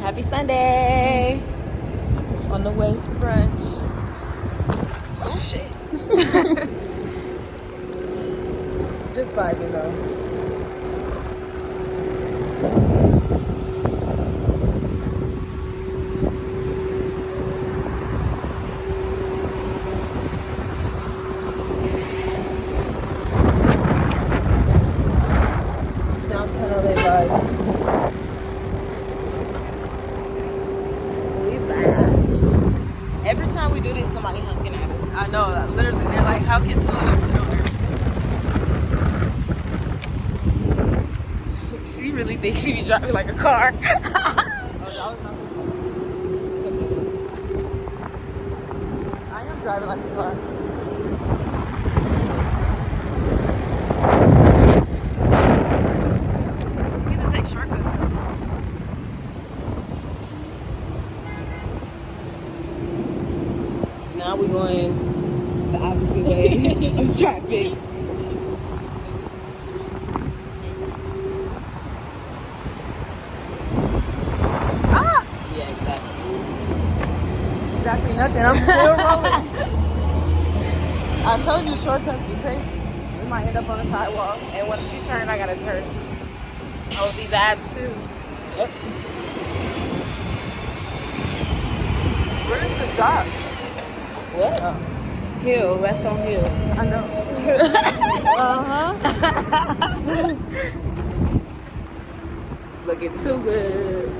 Happy Sunday. On the way to brunch. Oh shit. Just vibing though. Downtown LA vibes. We back. Every time we do this, somebody hunking at us. I know, literally, they're like, how can two of them know her? She really thinks she be driving like a car. Oh, that was not I am driving like a car. You need to take shortcuts. Now we going the opposite way of traffic. Ah! Yeah, exactly. Exactly nothing. I'm still rolling. I told you shortcuts be crazy. We might end up on the sidewalk. And when she turn, I gotta turn. Oh, these abs too. Yep. Where's the dock? What? Oh. Hill, left on Hill. I know. It's looking too good.